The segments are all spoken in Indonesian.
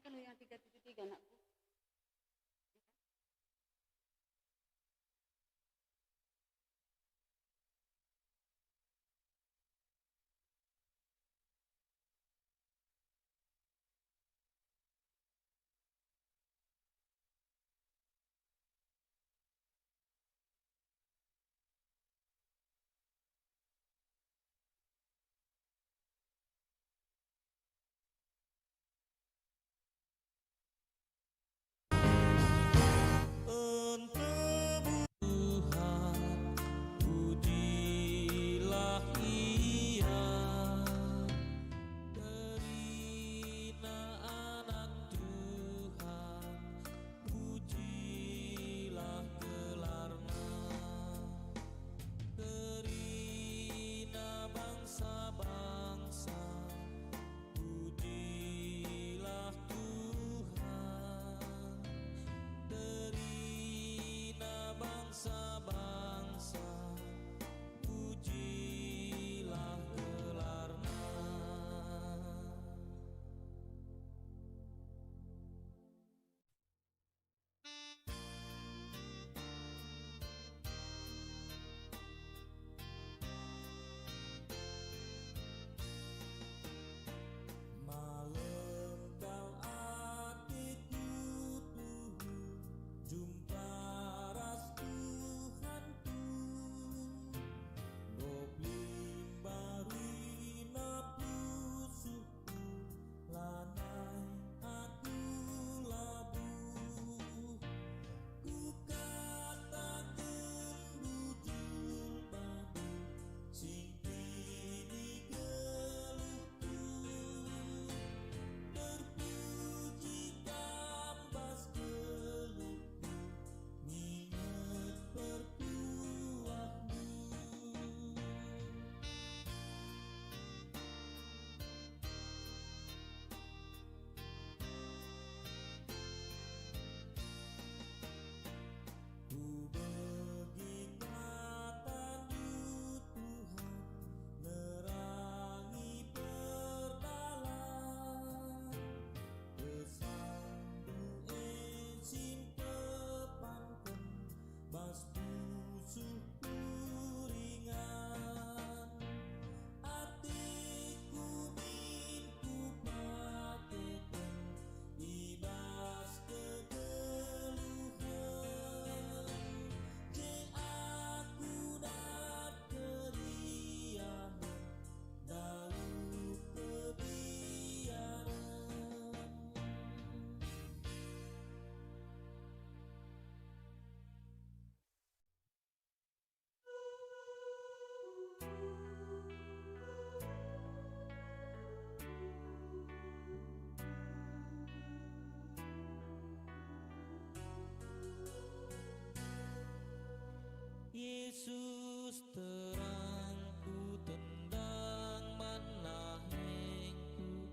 kan yang 373 anakku. Yesus terangku tendang manahengku,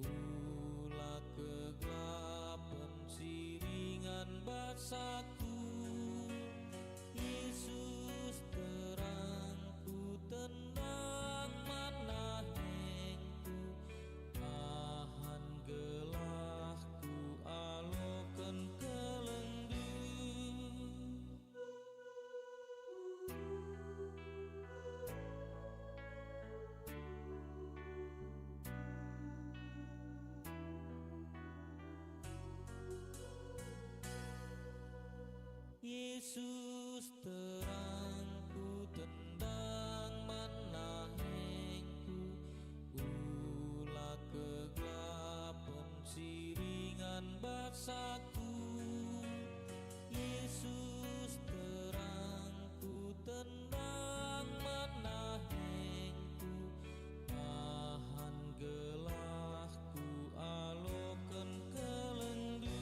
ulah kegelapan siringan basaku. Yesus terangku tendang manahengku, ahan gelahku aloken kelendu. Yesus terangku tendang manahengku, ulah kegelapan siringan basaku. Yesus terangku tendang manahengku, ahan gelahku aloken kelendu.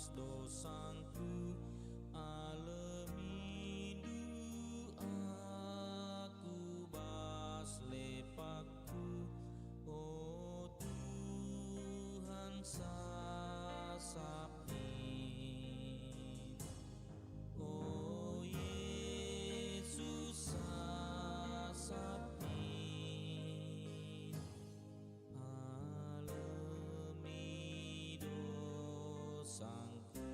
tebas dosaku, alemidu aku bas lepakku. Oh Tuhan sasapin, oh Yesus sasapin, alemi dosaku.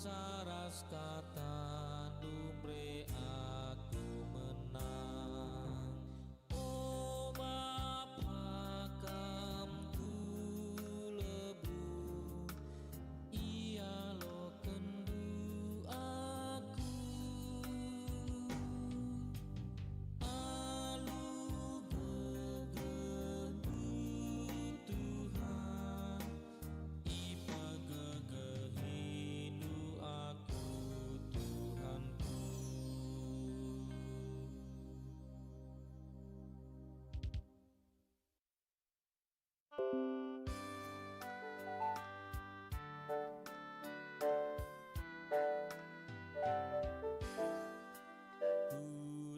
saras kata dumbre aku menang. Oh Bapa kam ku lebu, ia lo kendu aku. Alu gegedu Tuhan, ipagagehindu aku Tuhanku.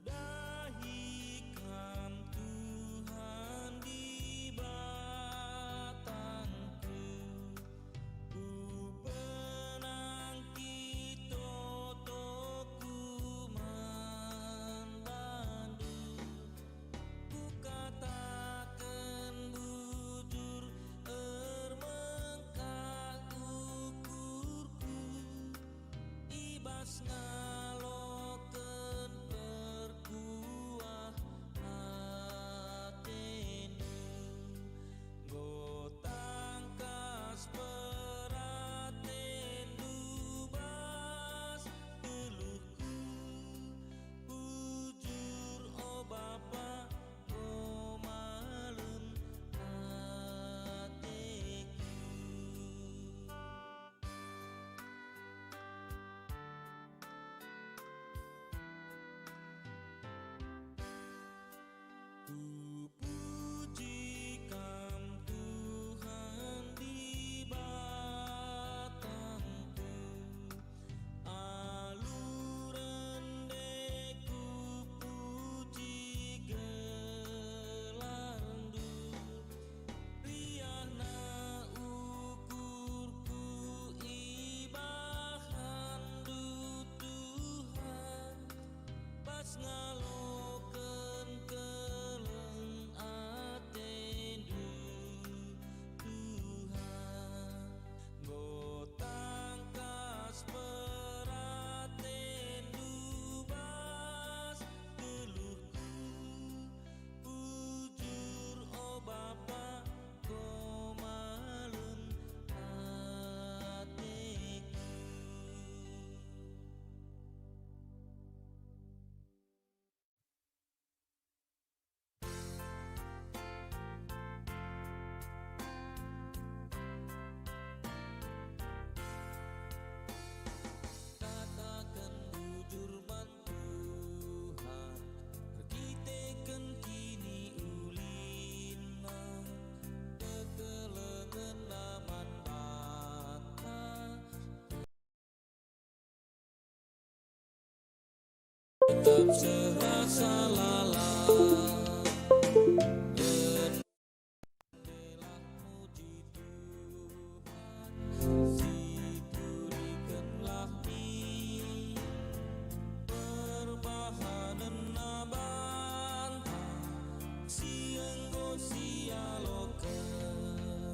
Kudahikam Tuhan di batangku, ku penangki totoku mandandu, ku katakan bujur ermengkak ukurku, ibas ngaloken perkuah hatendu, gotangkas peratendu bas teluhku, bujur oh Bapa oh malem hateku. Ku pujikan Tuhan di batangku, alurende ku puji gelarndu, riahna ukurku ibahandu Tuhan, pas ngaloken keleng atendu Tuhan, gotangkas peratendu bas teluhku, bujur oh Bapa ko malem hateku. Katakan bujur man Tuhan, pergiteken kini ulina, kekelengen laman bata, tetap serasa lala. Rendelah muji Tuhan, siturikenlah mi perbahanen nabanta, sienggo sialoken.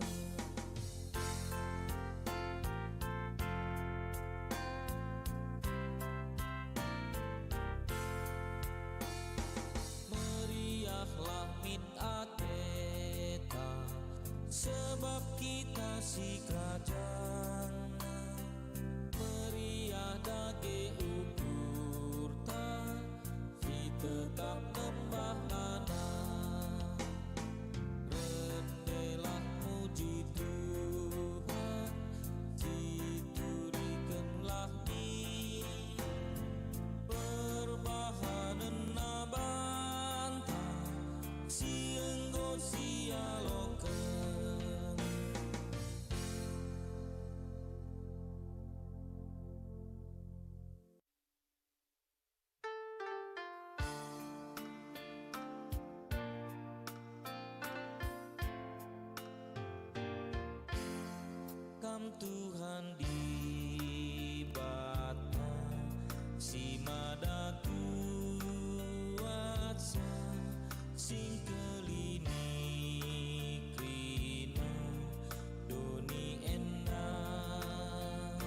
Meriahlah min ateta, sebab kita si kerajaan, meriah dage ukurta, si tetap lembah lana. Rendelah muji Tuhan, siturikenlah mi perbahanen nabanta, sienggo sialoken. Kam Tuhan di batang, si madaku atsa, sing kelini krina doni enang.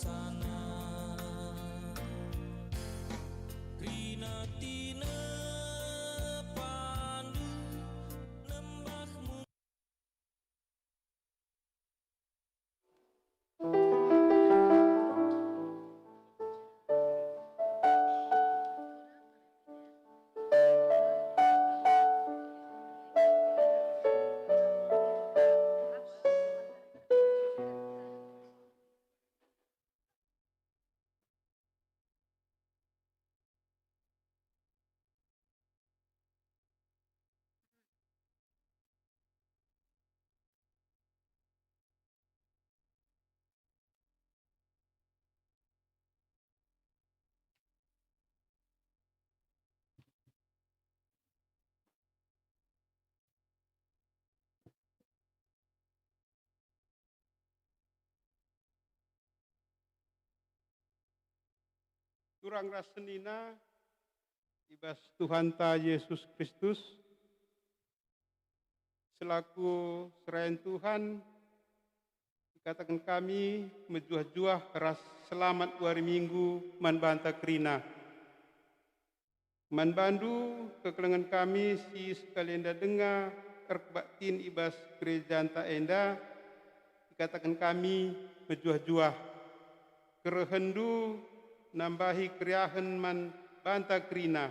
laksana Krina tina pandu nembahmu Turang rasenina ibas Tuhan ta Yesus Kristus selaku serayan Tuhan dikatakan kami menjuah-juah ras selamat hari Minggu man banta Krina. Man bandu kekelengan kami si sekalian dengar erbaktin ibas gereja anta enda dikatakan kami menjuah-juah kerehendu nambahi kriahen man banta Krina.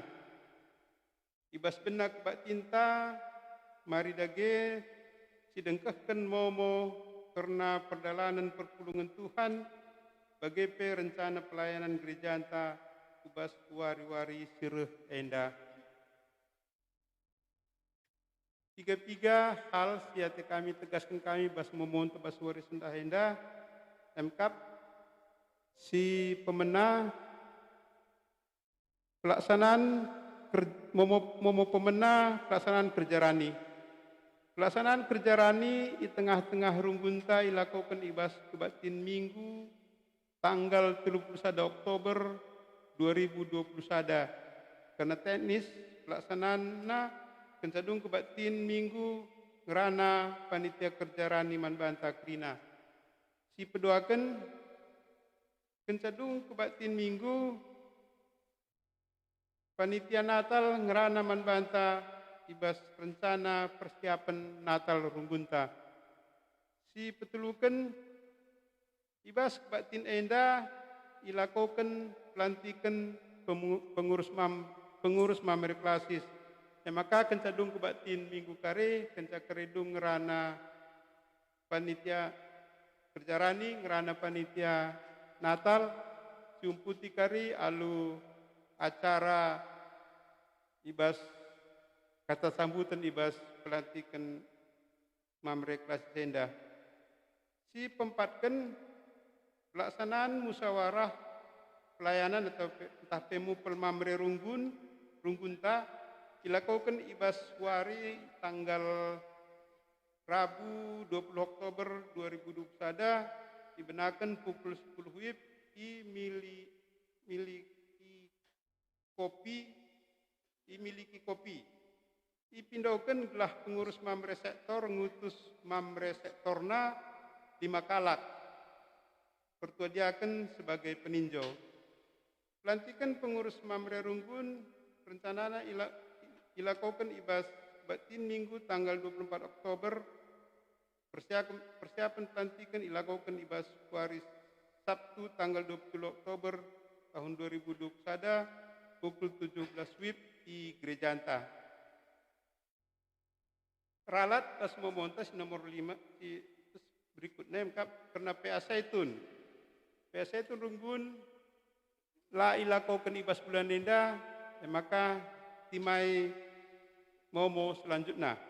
Ibas benak bak cinta mari dage sidengkahkan momo karena perdalanan perpulungan Tuhan bagai rencana pelayanan gereja anta ubas wari-wari sireh enda. Tiga hal siate kami tegaskan kami bas memohon tebas wari sendah enda MKAP si pemenang pelaksanaan momo pemenang pelaksanaan kerja rani. Pelaksanaan kerja rani di tengah-tengah runggunta ilakukan ibas kebatin Minggu tanggal 31 Oktober 2021. Karena teknis pelaksanaan kencadung kebatin Minggu ngerana panitia kerja rani man banta Krina. Si pedoakan kencadung kebatin Minggu panitia Natal ngerana man banta ibas rencana persiapan Natal runggunta. Si petulukan ibas kebatin enda ilakukan pelantikan pengurus mamre klasis. Maka kencadung kebatin Minggu kare kenca keredung ngerana panitia kerja rani ngerana panitia Natal jumputi kari alu acara ibas kata sambutan ibas pelantikan mamre kelas tenda. Si pempatkan pelaksanaan musyawarah pelayanan atau entah pemupel mamre runggunta dilakukan ibas wari tanggal Rabu 20 Oktober 2021 dibenarkan pukul 10 WIB dimiliki kopi. Dipindahkan gelah pengurus mamre sektor ngutus mamre sektorna di Makalak. Pertuadiakan sebagai peninjau. Pelantikan pengurus mamre runggun rencananya ilakukan ibas batin Minggu tanggal 24 Oktober. Persiapan pelantikan ilakukan ibas hari Sabtu tanggal 20 Oktober tahun 2021 pukul 17 WIB di Gereja Anta. Ralat pas memontas nomor 5 di berikutnya karena PA Zaitun. PA Zaitun runggun la ilakukan ibas bulan enda maka timai momo selanjutnya.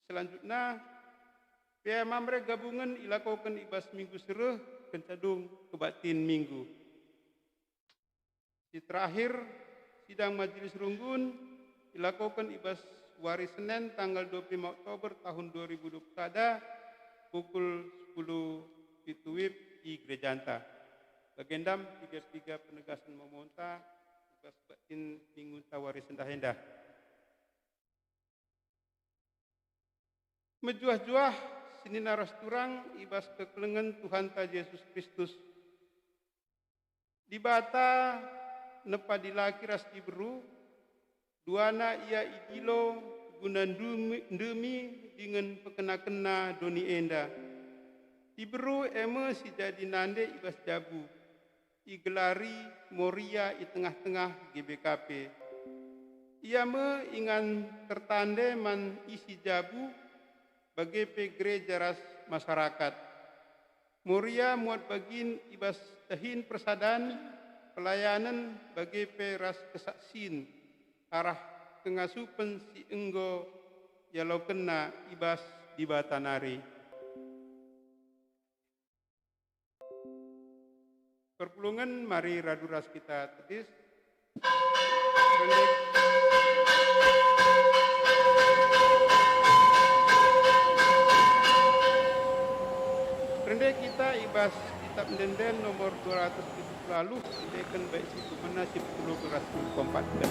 Selanjutnya PA Mamre gabungan ilakukan ibas Minggu sereh kencadung kebatin Minggu. Di terakhir sidang majelis runggun dilakukan ibas hari Senin tanggal 25 Oktober tahun 2021 pukul 10 itu WIB di Gereja Anta. Bagendam 33 penegasan memonta ibas batin Minggu tawari sendah-hendah. Mejuah-juah senina rasturang ibas kekelengan Tuhan ta Yesus Kristus. Di bata nepa dilaki ras Ibru, duana ia idilo gunan demi dengan pekena-kena doni enda. Ibru eme si jadi nande ibas jabu, igelari Moria i tengah-tengah GBKP. Ia me ingan tertande man isi jabu bagi gereja ras masyarakat. Moria muat bagin ibas tahin persadan pelayanan bagi ras kesaksin arah tengasupen si enggo yalau kena ibas di Batanari. Perpulungan mari raduras kita tetis. Rendek kita ibas kitab Denden nomor 270 lalu mendekan baik situ mana 10 beras kompatkan.